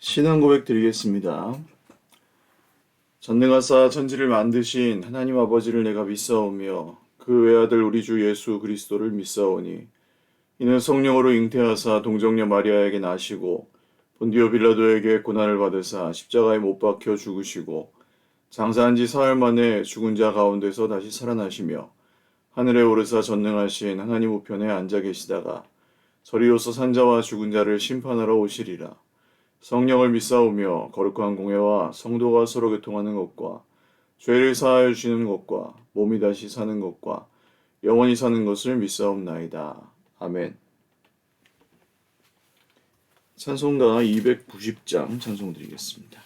신앙 고백 드리겠습니다. 전능하사 천지를 만드신 하나님 아버지를 내가 믿사오며 그 외아들 우리 주 예수 그리스도를 믿사오니 이는 성령으로 잉태하사 동정녀 마리아에게 나시고 본디오 빌라도에게 고난을 받으사 십자가에 못 박혀 죽으시고 장사한 지 사흘 만에 죽은 자 가운데서 다시 살아나시며 하늘에 오르사 전능하신 하나님 우편에 앉아 계시다가 저리로서 산자와 죽은 자를 심판하러 오시리라. 성령을 믿사오며 거룩한 공회와 성도가 서로 교통하는 것과 죄를 사하여 주시는 것과 몸이 다시 사는 것과 영원히 사는 것을 믿사옵나이다. 아멘. 찬송가 290장 찬송 드리겠습니다.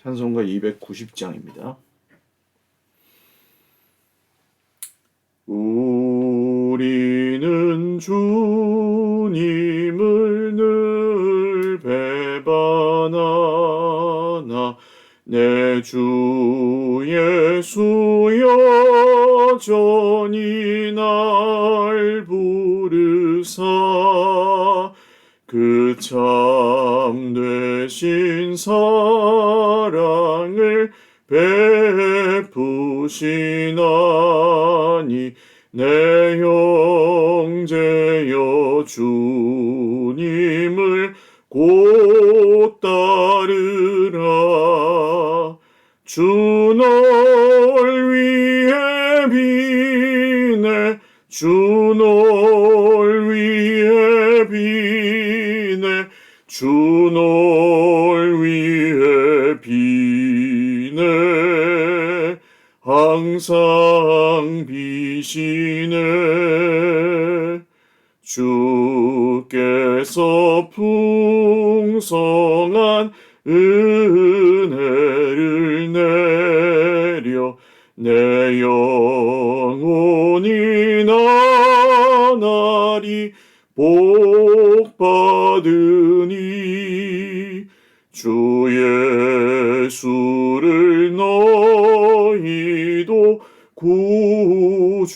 찬송가 290장입니다. 우리는 주님을 늘 배반하나 내 주 예수 여전히 날 부르사 그 참되신 사랑을 베푸시나니 내 형제여 주님을 곧 따르라. 주 널 위해 비네 주 널 위해 비네 주 널 위해 비네 항상 비시네. 주께서 풍성한 은혜를 내려 내 영혼이 나날이 복받으니 주 예수를 너희도 구주로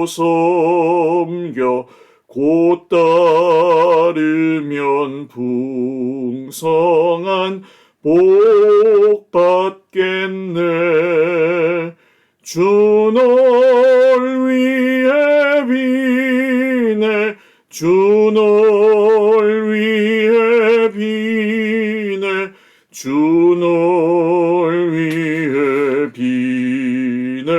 섬겨 곧 따르면 풍성한 복 받겠네. 주 널 위해 비네 주 널 위해 비네 주 널 위해 비네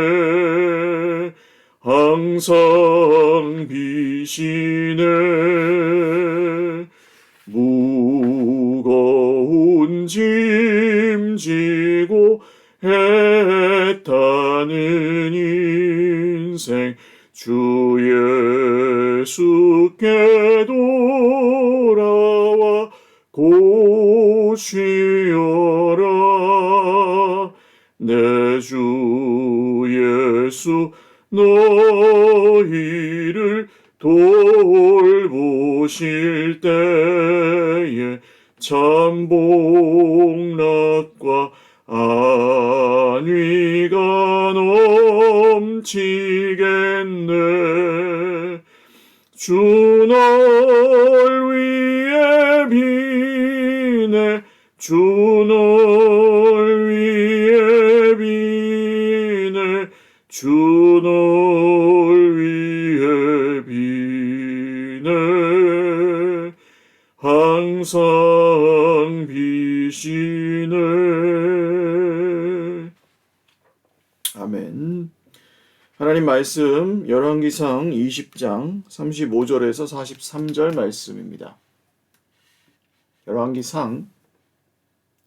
항상 비시네. 무거운 짐 지고 애타는 인생 주 예수께 돌아와 곧 쉬어라. 내 주 예수 너희를 돌보실 때에 참 복락과 안위가 넘치겠네. 주 널 위해 비네 주 널 위해 비네 주 널 위해 비네 항상 비시네. 아멘. 하나님 말씀 열왕기상 20장 35절에서 43절 말씀입니다. 열왕기상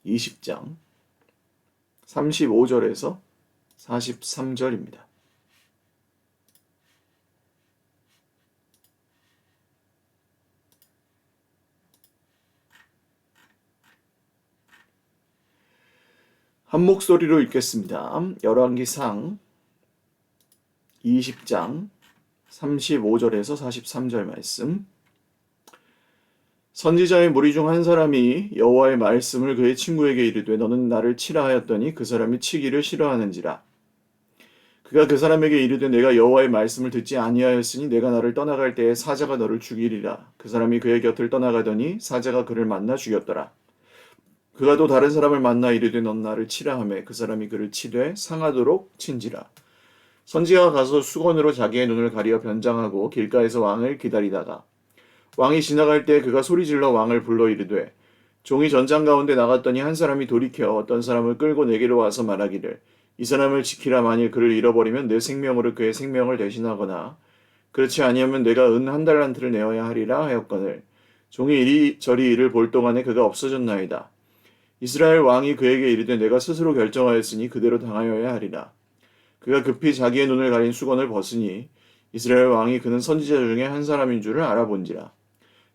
20장 35절에서 43절입니다. 한 목소리로 읽겠습니다. 열왕기상 20장 35절에서 43절 말씀. 선지자의 무리 중 한 사람이 여호와의 말씀을 그의 친구에게 이르되 너는 나를 치라 하였더니 그 사람이 치기를 싫어하는지라. 그가 그 사람에게 이르되 내가 여호와의 말씀을 듣지 아니하였으니 내가 나를 떠나갈 때에 사자가 너를 죽이리라. 그 사람이 그의 곁을 떠나가더니 사자가 그를 만나 죽였더라. 그가 또 다른 사람을 만나 이르되 넌 나를 치라 하매 그 사람이 그를 치되 상하도록 친지라. 선지자가 가서 수건으로 자기의 눈을 가리어 변장하고 길가에서 왕을 기다리다가 왕이 지나갈 때 그가 소리질러 왕을 불러 이르되 종이 전장 가운데 나갔더니 한 사람이 돌이켜 어떤 사람을 끌고 내게로 와서 말하기를 이 사람을 지키라. 만일 그를 잃어버리면 내 생명으로 그의 생명을 대신하거나 그렇지 아니하면 내가 은 한 달란트를 내어야 하리라 하였거늘 종이 이리저리 이를 볼 동안에 그가 없어졌나이다. 이스라엘 왕이 그에게 이르되 내가 스스로 결정하였으니 그대로 당하여야 하리라. 그가 급히 자기의 눈을 가린 수건을 벗으니 이스라엘 왕이 그는 선지자 중에 한 사람인 줄을 알아본지라.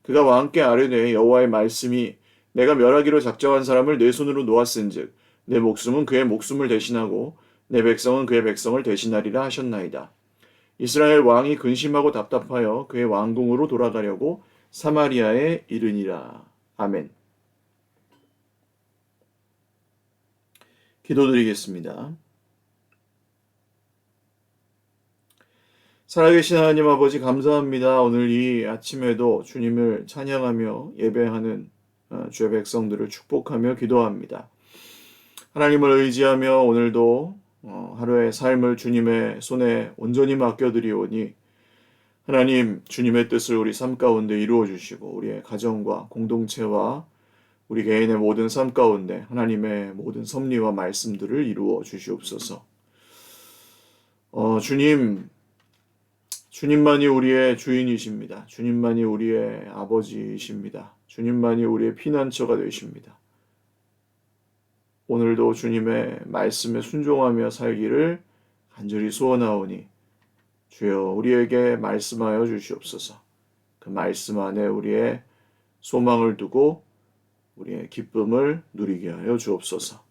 그가 왕께 아뢰되 여호와의 말씀이 내가 멸하기로 작정한 사람을 내 손으로 놓았은즉 내 목숨은 그의 목숨을 대신하고 내 백성은 그의 백성을 대신하리라 하셨나이다. 이스라엘 왕이 근심하고 답답하여 그의 왕궁으로 돌아가려고 사마리아에 이르니라. 아멘. 기도드리겠습니다. 살아계신 하나님 아버지 감사합니다. 오늘 이 아침에도 주님을 찬양하며 예배하는 주의 백성들을 축복하며 기도합니다. 하나님을 의지하며 오늘도 하루의 삶을 주님의 손에 온전히 맡겨드리오니 하나님 주님의 뜻을 우리 삶 가운데 이루어 주시고 우리의 가정과 공동체와 우리 개인의 모든 삶 가운데 하나님의 모든 섭리와 말씀들을 이루어 주시옵소서. 주님만이 우리의 주인이십니다. 주님만이 우리의 아버지이십니다. 주님만이 우리의 피난처가 되십니다. 오늘도 주님의 말씀에 순종하며 살기를 간절히 소원하오니 주여 우리에게 말씀하여 주시옵소서. 그 말씀 안에 우리의 소망을 두고 우리의 기쁨을 누리게 하여 주옵소서.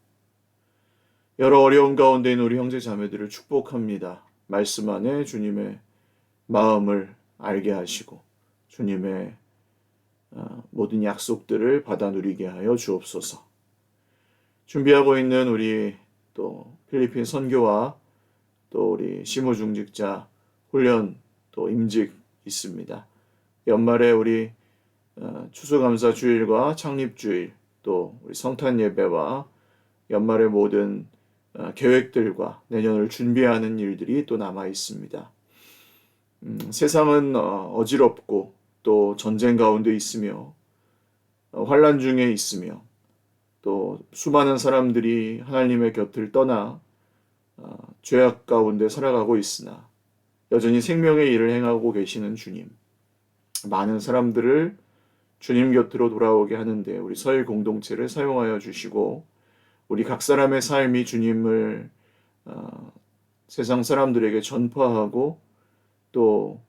여러 어려움 가운데 있는 우리 형제 자매들을 축복합니다. 말씀 안에 주님의 마음을 알게 하시고 주님의 모든 약속들을 받아 누리게 하여 주옵소서. 준비하고 있는 우리 또 필리핀 선교와 또 우리 시무중직자 훈련 또 임직 있습니다. 연말에 우리 추수감사 주일과 창립주일 또 우리 성탄 예배와 연말의 모든 계획들과 내년을 준비하는 일들이 또 남아 있습니다. 세상은 어지럽고 또 전쟁 가운데 있으며 환난 중에 있으며 또 수많은 사람들이 하나님의 곁을 떠나 죄악 가운데 살아가고 있으나 여전히 생명의 일을 행하고 계시는 주님, 많은 사람들을 주님 곁으로 돌아오게 하는데 우리 서일 공동체를 사용하여 주시고 우리 각 사람의 삶이 주님을 세상 사람들에게 전파하고 또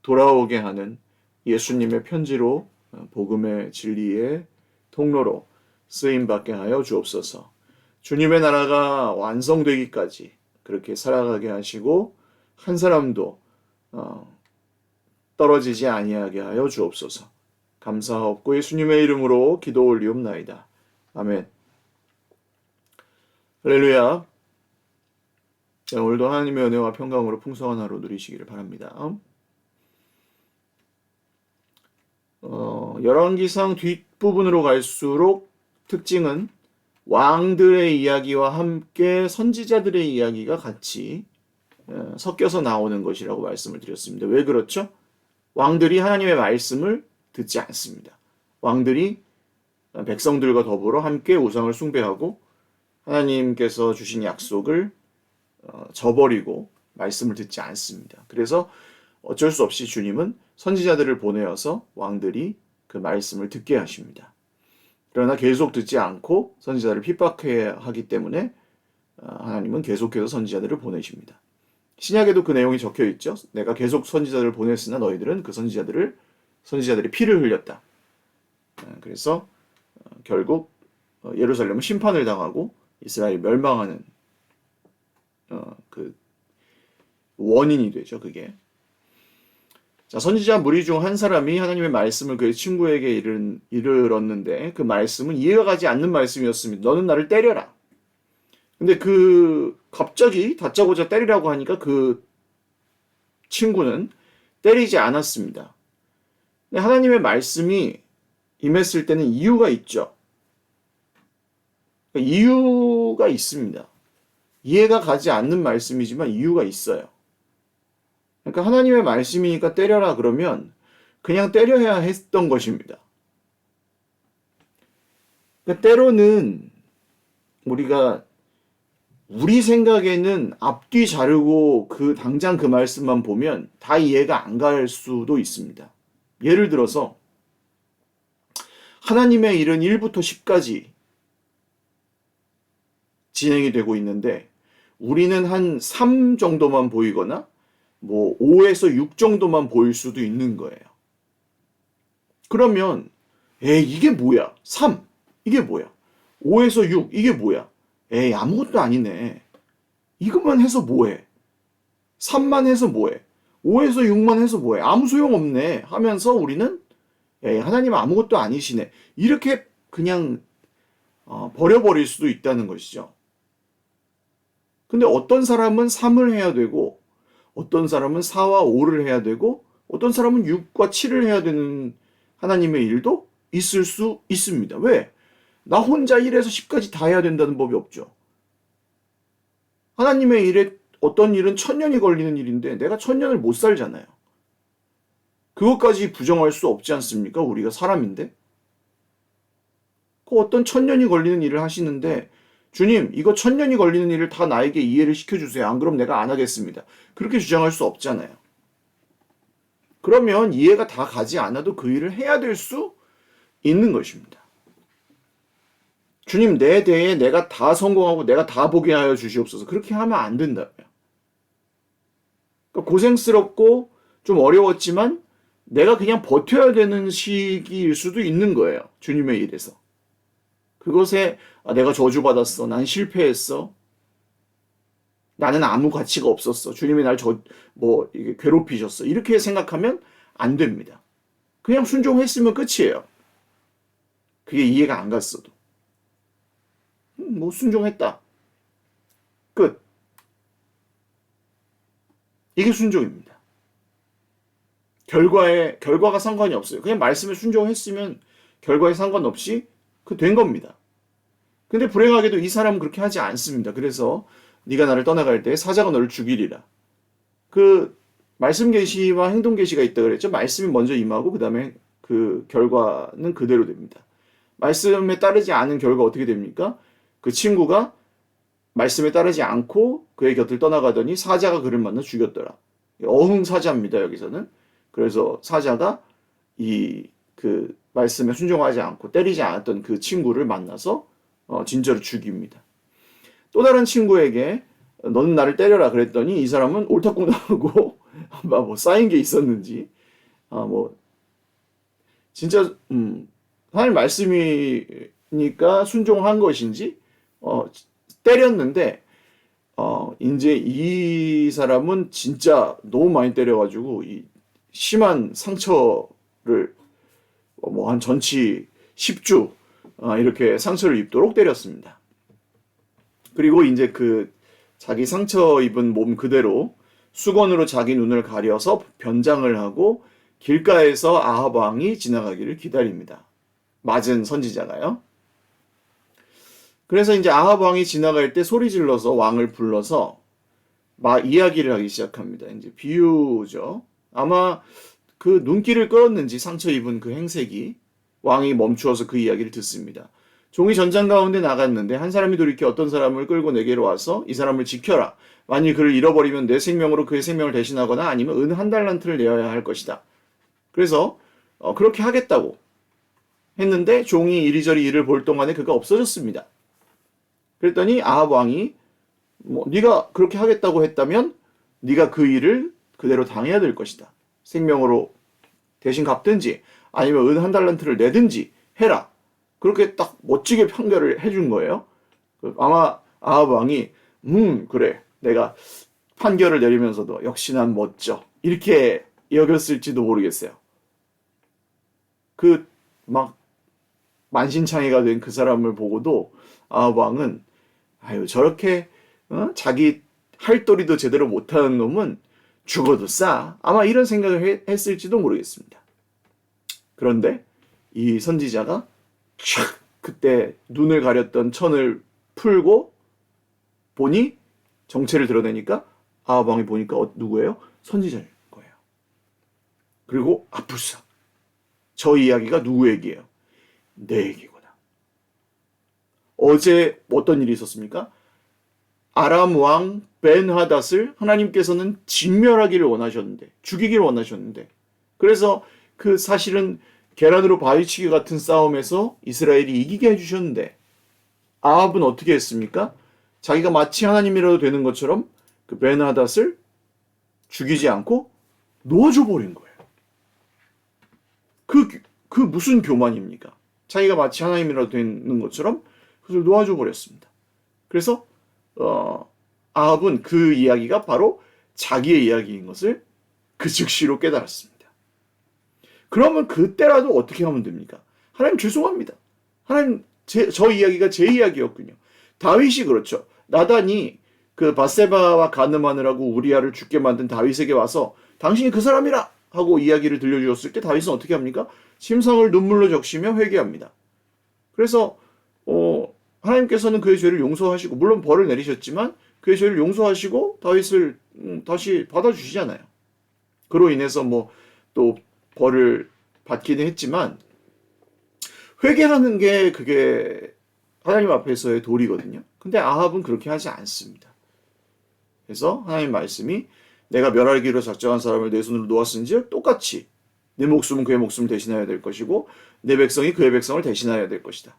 돌아오게 하는 예수님의 편지로 복음의 진리의 통로로 쓰임받게 하여 주옵소서. 주님의 나라가 완성되기까지 그렇게 살아가게 하시고 한 사람도 떨어지지 아니하게 하여 주옵소서. 감사하옵고 예수님의 이름으로 기도 올리옵나이다. 아멘. 할렐루야. 오늘도 하나님의 은혜와 평강으로 풍성한 하루 누리시기를 바랍니다. 열왕기상 뒷부분으로 갈수록 특징은 왕들의 이야기와 함께 선지자들의 이야기가 같이 섞여서 나오는 것이라고 말씀을 드렸습니다. 왜 그렇죠? 왕들이 하나님의 말씀을 듣지 않습니다. 왕들이 백성들과 더불어 함께 우상을 숭배하고 하나님께서 주신 약속을 저버리고 말씀을 듣지 않습니다. 그래서 어쩔 수 없이 주님은 선지자들을 보내어서 왕들이 그 말씀을 듣게 하십니다. 그러나 계속 듣지 않고 선지자를 핍박해야 하기 때문에 하나님은 계속해서 선지자들을 보내십니다. 신약에도 그 내용이 적혀 있죠. 내가 계속 선지자들을 보냈으나 너희들은 그 선지자들의 피를 흘렸다. 그래서 결국 예루살렘은 심판을 당하고 이스라엘이 멸망하는 그 원인이 되죠. 그게. 자, 선지자 무리 중 한 사람이 하나님의 말씀을 그의 친구에게 이르렀는데 그 말씀은 이해가 가지 않는 말씀이었습니다. 너는 나를 때려라. 근데 갑자기 다짜고짜 때리라고 하니까 그 친구는 때리지 않았습니다. 근데 하나님의 말씀이 임했을 때는 이유가 있죠. 그러니까 이유가 있습니다. 이해가 가지 않는 말씀이지만 이유가 있어요. 그러니까 하나님의 말씀이니까 때려라 그러면 그냥 때려야 했던 것입니다. 그러니까 때로는 우리가 우리 생각에는 앞뒤 자르고 당장 그 말씀만 보면 다 이해가 안 갈 수도 있습니다. 예를 들어서 하나님의 일은 1부터 10까지 진행이 되고 있는데 우리는 한 3 정도만 보이거나 뭐 5에서 6 정도만 보일 수도 있는 거예요. 그러면 에이 이게 뭐야? 3 이게 뭐야? 5에서 6 이게 뭐야? 에이 아무것도 아니네. 이것만 해서 뭐해? 3만 해서 뭐해? 5에서 6만 해서 뭐해? 아무 소용없네 하면서 우리는 에이 하나님 아무것도 아니시네. 이렇게 그냥 버려버릴 수도 있다는 것이죠. 근데 어떤 사람은 3을 해야 되고 어떤 사람은 4와 5를 해야 되고 어떤 사람은 6과 7을 해야 되는 하나님의 일도 있을 수 있습니다. 왜? 나 혼자 1에서 10까지 다 해야 된다는 법이 없죠. 하나님의 일에 어떤 일은 1000년이 걸리는 일인데 내가 1000년을 못 살잖아요. 그것까지 부정할 수 없지 않습니까? 우리가 사람인데. 그 어떤 1000년이 걸리는 일을 하시는데 주님 이거 1000년이 걸리는 일을 다 나에게 이해를 시켜주세요. 안 그럼 내가 안 하겠습니다. 그렇게 주장할 수 없잖아요. 그러면 이해가 다 가지 않아도 그 일을 해야 될 수 있는 것입니다. 주님 내 대에 내가 다 성공하고 내가 다 보게 하여 주시옵소서. 그렇게 하면 안 된다고요. 그러니까 고생스럽고 좀 어려웠지만 내가 그냥 버텨야 되는 시기일 수도 있는 거예요. 주님의 일에서. 그것에 내가 저주받았어. 난 실패했어. 나는 아무 가치가 없었어. 주님이 날 이게 괴롭히셨어. 이렇게 생각하면 안 됩니다. 그냥 순종했으면 끝이에요. 그게 이해가 안 갔어도. 뭐 순종했다. 끝. 이게 순종입니다. 결과가 상관이 없어요. 그냥 말씀에 순종했으면 결과에 상관없이 된 겁니다. 근데 불행하게도 이 사람은 그렇게 하지 않습니다. 그래서 네가 나를 떠나갈 때 사자가 너를 죽이리라. 말씀 계시와 행동 계시가 있다 그랬죠. 말씀이 먼저 임하고 그다음에 그 결과는 그대로 됩니다. 말씀에 따르지 않은 결과 어떻게 됩니까? 그 친구가 말씀에 따르지 않고 그의 곁을 떠나가더니 사자가 그를 만나 죽였더라. 어흥사자입니다, 여기서는. 그래서 사자가 말씀에 순종하지 않고 때리지 않았던 그 친구를 만나서 진저로 죽입니다. 또 다른 친구에게 너는 나를 때려라 그랬더니 이 사람은 옳다꿍당하고 뭐 쌓인 게 있었는지 진짜 하나님 말씀이니까 순종한 것인지 때렸는데 이제 이 사람은 진짜 너무 많이 때려가지고 이 심한 상처를 한 전치 10주 이렇게 상처를 입도록 때렸습니다. 그리고 이제 자기 상처 입은 몸 그대로 수건으로 자기 눈을 가려서 변장을 하고 길가에서 아합 왕이 지나가기를 기다립니다. 맞은 선지자가요. 그래서 이제 아합 왕이 지나갈 때 소리 질러서 왕을 불러서 막 이야기를 하기 시작합니다. 이제 비유죠. 아마 그 눈길을 끌었는지 상처 입은 그 행색이 왕이 멈추어서 그 이야기를 듣습니다. 종이 전장 가운데 나갔는데 한 사람이 돌이켜 어떤 사람을 끌고 내게로 와서 이 사람을 지켜라. 만일 그를 잃어버리면 내 생명으로 그의 생명을 대신하거나 아니면 은 한 달란트를 내어야 할 것이다. 그래서 그렇게 하겠다고 했는데 종이 이리저리 일을 볼 동안에 그가 없어졌습니다. 그랬더니 아합 왕이 네가 그렇게 하겠다고 했다면 네가 그 일을 그대로 당해야 될 것이다. 생명으로 대신 갚든지 아니면 은 한 달란트를 내든지 해라. 그렇게 딱 멋지게 판결을 해준 거예요. 아마 아합 왕이 그래 내가 판결을 내리면서도 역시 난 멋져 이렇게 여겼을지도 모르겠어요. 막 만신창이가 된 그 사람을 보고도 아합 왕은 아유, 저렇게 자기 할도리도 제대로 못하는 놈은 죽어도 싸. 아마 이런 생각을 했을지도 모르겠습니다. 그런데 이 선지자가 촥 그때 눈을 가렸던 천을 풀고 보니 정체를 드러내니까 아합 왕이 보니까 누구예요? 선지자일 거예요. 그리고 아뿔싸. 저 이야기가 누구 얘기예요? 내 얘기구나. 어제 어떤 일이 있었습니까? 아람 왕 벤하닷을 하나님께서는 진멸하기를 원하셨는데, 죽이기를 원하셨는데, 그래서 그 사실은 계란으로 바위치기 같은 싸움에서 이스라엘이 이기게 해주셨는데, 아합은 어떻게 했습니까? 자기가 마치 하나님이라도 되는 것처럼 그 벤하닷을 죽이지 않고 놓아줘 버린 거예요. 그 무슨 교만입니까? 자기가 마치 하나님이라도 되는 것처럼 그것을 놓아줘 버렸습니다. 그래서 아합은 그 이야기가 바로 자기의 이야기인 것을 그 즉시로 깨달았습니다. 그러면 그때라도 어떻게 하면 됩니까? 하나님 죄송합니다. 하나님 저 이야기가 제 이야기였군요. 다윗이 그렇죠. 나단이 그 바세바와 간음하느라고 우리아를 죽게 만든 다윗에게 와서 당신이 그 사람이라 하고 이야기를 들려주었을 때 다윗은 어떻게 합니까? 심성을 눈물로 적시며 회개합니다. 그래서 하나님께서는 그의 죄를 용서하시고 물론 벌을 내리셨지만 그의 죄를 용서하시고 다윗을 다시 받아주시잖아요. 그로 인해서 뭐 또 벌을 받기는 했지만 회개하는 게 그게 하나님 앞에서의 도리거든요. 근데 아합은 그렇게 하지 않습니다. 그래서 하나님 말씀이 내가 멸하기로 작정한 사람을 내 손으로 놓았은지 똑같이 내 목숨은 그의 목숨을 대신하여야 될 것이고 내 백성이 그의 백성을 대신하여야 될 것이다.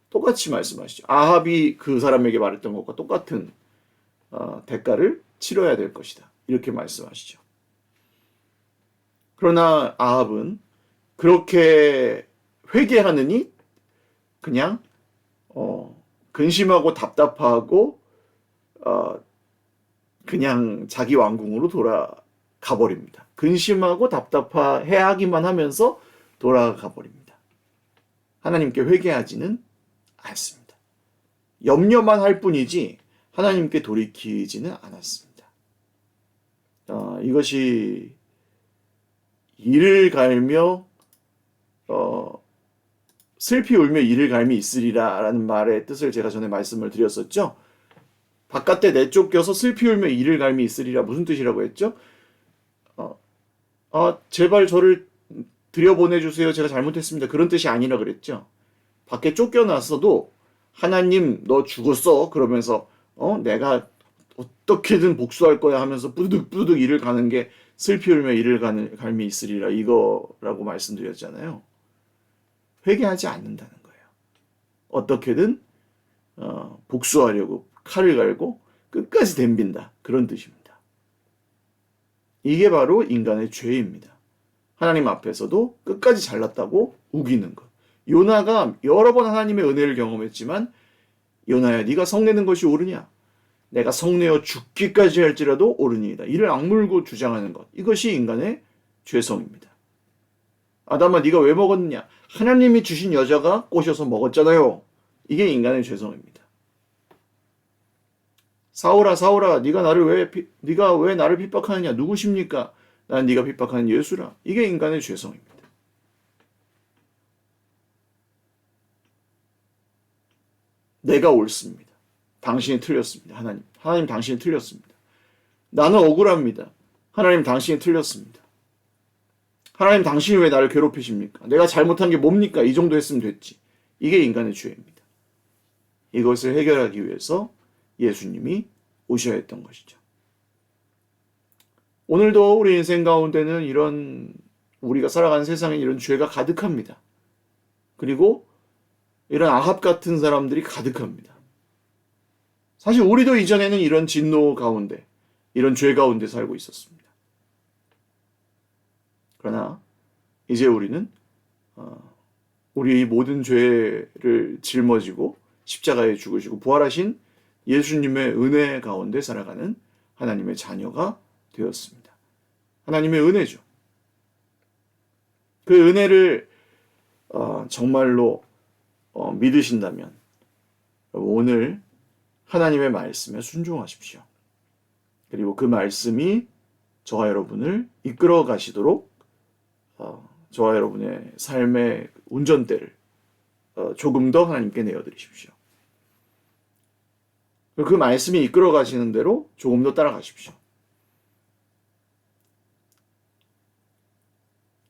똑같이 말씀하시죠. 아합이 그 사람에게 말했던 것과 똑같은 대가를 치러야 될 것이다. 이렇게 말씀하시죠. 그러나 아합은 그렇게 회개하느니 그냥 근심하고 답답하고 그냥 자기 왕궁으로 돌아가 버립니다. 근심하고 답답해하기만 하면서 돌아가 버립니다. 하나님께 회개하지는 않습니다. 염려만 할 뿐이지 하나님께 돌이키지는 않았습니다. 이것이 이를 갈며 슬피 울며 이를 갈미 있으리라 라는 말의 뜻을 제가 전에 말씀을 드렸었죠. 바깥에 내쫓겨서 슬피 울며 이를 갈미 있으리라 무슨 뜻이라고 했죠? 제발 저를 들여보내주세요. 제가 잘못했습니다. 그런 뜻이 아니라 그랬죠. 밖에 쫓겨났어도 하나님 너 죽었어. 그러면서 내가 어떻게든 복수할 거야 하면서 뿌득뿌득 이를 가는 게 슬피 울며 이를 갈미 있으리라 이거라고 말씀드렸잖아요. 회개하지 않는다는 거예요. 어떻게든 복수하려고 칼을 갈고 끝까지 덤빈다. 그런 뜻입니다. 이게 바로 인간의 죄입니다. 하나님 앞에서도 끝까지 잘났다고 우기는 것. 요나가 여러 번 하나님의 은혜를 경험했지만 요나야 네가 성내는 것이 옳으냐? 내가 성내어 죽기까지 할지라도 옳으니이다. 이를 악물고 주장하는 것. 이것이 인간의 죄성입니다. 아담아 네가 왜 먹었느냐? 하나님이 주신 여자가 꼬셔서 먹었잖아요. 이게 인간의 죄성입니다. 사울아 사울아 네가 왜 나를 핍박하느냐? 누구십니까? 난 네가 핍박하는 예수라. 이게 인간의 죄성입니다. 내가 옳습니다. 당신이 틀렸습니다. 하나님 당신이 틀렸습니다. 나는 억울합니다. 하나님 당신이 틀렸습니다. 하나님 당신이 왜 나를 괴롭히십니까? 내가 잘못한 게 뭡니까? 이 정도 했으면 됐지. 이게 인간의 죄입니다. 이것을 해결하기 위해서 예수님이 오셔야 했던 것이죠. 오늘도 우리 인생 가운데는 우리가 살아가는 세상에 이런 죄가 가득합니다. 그리고 이런 아합 같은 사람들이 가득합니다. 사실 우리도 이전에는 이런 진노 가운데, 이런 죄 가운데 살고 있었습니다. 그러나 이제 우리는 우리 모든 죄를 짊어지고 십자가에 죽으시고 부활하신 예수님의 은혜 가운데 살아가는 하나님의 자녀가 되었습니다. 하나님의 은혜죠. 그 은혜를 정말로 믿으신다면 오늘 하나님의 말씀에 순종하십시오. 그리고 그 말씀이 저와 여러분을 이끌어 가시도록 저와 여러분의 삶의 운전대를 조금 더 하나님께 내어드리십시오. 그 말씀이 이끌어 가시는 대로 조금 더 따라가십시오.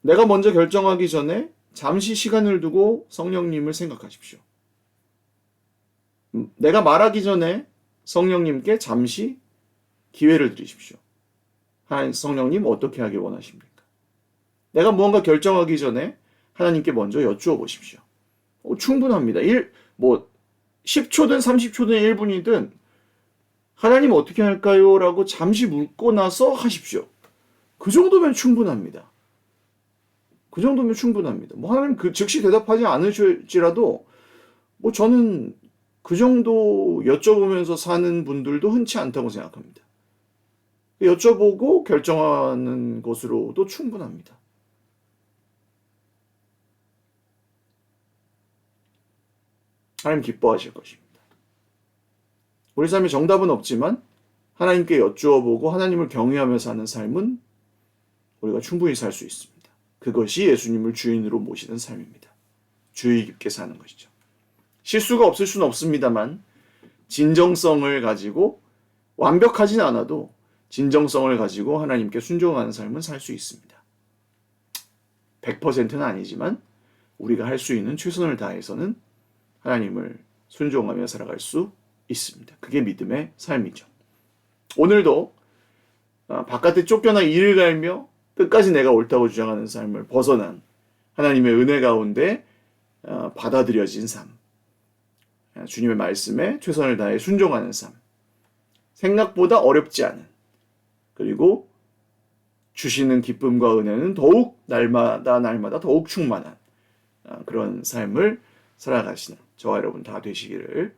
내가 먼저 결정하기 전에 잠시 시간을 두고 성령님을 생각하십시오. 내가 말하기 전에 성령님께 잠시 기회를 드리십시오. 성령님 어떻게 하길 원하십니까? 내가 무언가 결정하기 전에 하나님께 먼저 여쭈어 보십시오. 충분합니다. 10초든 30초든 1분이든 하나님 어떻게 할까요? 라고 잠시 묻고 나서 하십시오. 그 정도면 충분합니다. 그 정도면 충분합니다. 하나님 즉시 대답하지 않으실지라도 저는 그 정도 여쭤보면서 사는 분들도 흔치 않다고 생각합니다. 여쭤보고 결정하는 것으로도 충분합니다. 하나님 기뻐하실 것입니다. 우리 삶에 정답은 없지만 하나님께 여쭈어보고 하나님을 경외하며 사는 삶은 우리가 충분히 살 수 있습니다. 그것이 예수님을 주인으로 모시는 삶입니다. 주의 깊게 사는 것이죠. 실수가 없을 수는 없습니다만 진정성을 가지고 완벽하진 않아도 진정성을 가지고 하나님께 순종하는 삶은 살 수 있습니다. 100%는 아니지만 우리가 할 수 있는 최선을 다해서는 하나님을 순종하며 살아갈 수 있습니다. 그게 믿음의 삶이죠. 오늘도 바깥에 쫓겨나 이를 갈며 끝까지 내가 옳다고 주장하는 삶을 벗어난 하나님의 은혜 가운데 받아들여진 삶, 주님의 말씀에 최선을 다해 순종하는 삶, 생각보다 어렵지 않은, 그리고 주시는 기쁨과 은혜는 더욱 날마다 더욱 충만한 그런 삶을 살아가시는 저와 여러분 다 되시기를,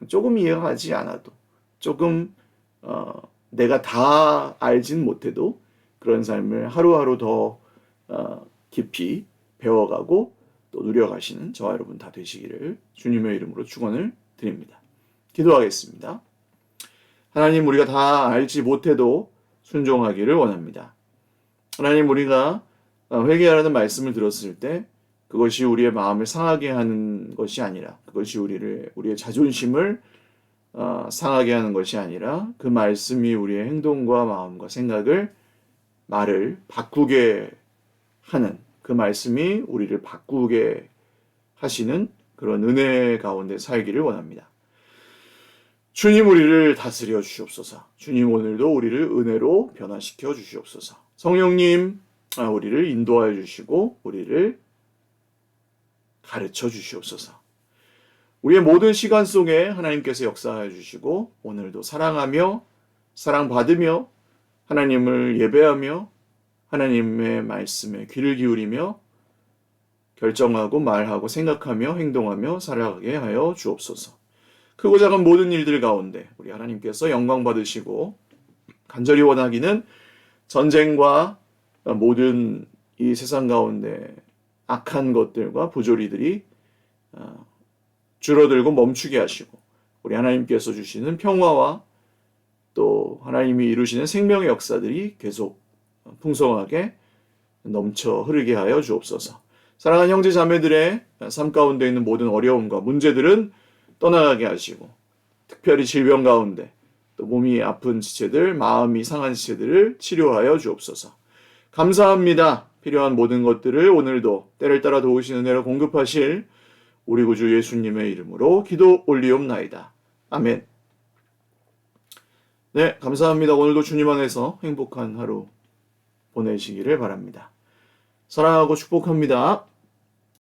조금 이해하지 않아도, 조금 내가 다 알진 못해도 그런 삶을 하루하루 더 깊이 배워가고 또 누려가시는 저와 여러분 다 되시기를 주님의 이름으로 축원을 드립니다. 기도하겠습니다. 하나님, 우리가 다 알지 못해도 순종하기를 원합니다. 하나님, 우리가 회개하라는 말씀을 들었을 때 그것이 우리의 마음을 상하게 하는 것이 아니라, 그것이 우리의 자존심을 상하게 하는 것이 아니라, 그 말씀이 우리의 행동과 마음과 생각을, 말을 바꾸게 하는, 그 말씀이 우리를 바꾸게 하시는 그런 은혜 가운데 살기를 원합니다. 주님, 우리를 다스려 주시옵소서. 주님, 오늘도 우리를 은혜로 변화시켜 주시옵소서. 성령님, 우리를 인도하여 주시고 우리를 가르쳐 주시옵소서. 우리의 모든 시간 속에 하나님께서 역사하여 주시고 오늘도 사랑하며 사랑받으며 하나님을 예배하며 하나님의 말씀에 귀를 기울이며 결정하고 말하고 생각하며 행동하며 살아가게 하여 주옵소서. 크고 작은 모든 일들 가운데 우리 하나님께서 영광 받으시고, 간절히 원하기는 전쟁과 모든 이 세상 가운데 악한 것들과 부조리들이 줄어들고 멈추게 하시고, 우리 하나님께서 주시는 평화와 또 하나님이 이루시는 생명의 역사들이 계속 풍성하게 넘쳐 흐르게 하여 주옵소서. 사랑하는 형제 자매들의 삶 가운데 있는 모든 어려움과 문제들은 떠나가게 하시고, 특별히 질병 가운데 또 몸이 아픈 지체들, 마음이 상한 지체들을 치료하여 주옵소서. 감사합니다. 필요한 모든 것들을 오늘도 때를 따라 도우시는 은혜로 공급하실 우리 구주 예수님의 이름으로 기도 올리옵나이다. 아멘. 네, 감사합니다. 오늘도 주님 안에서 행복한 하루 보내시기를 바랍니다. 사랑하고 축복합니다.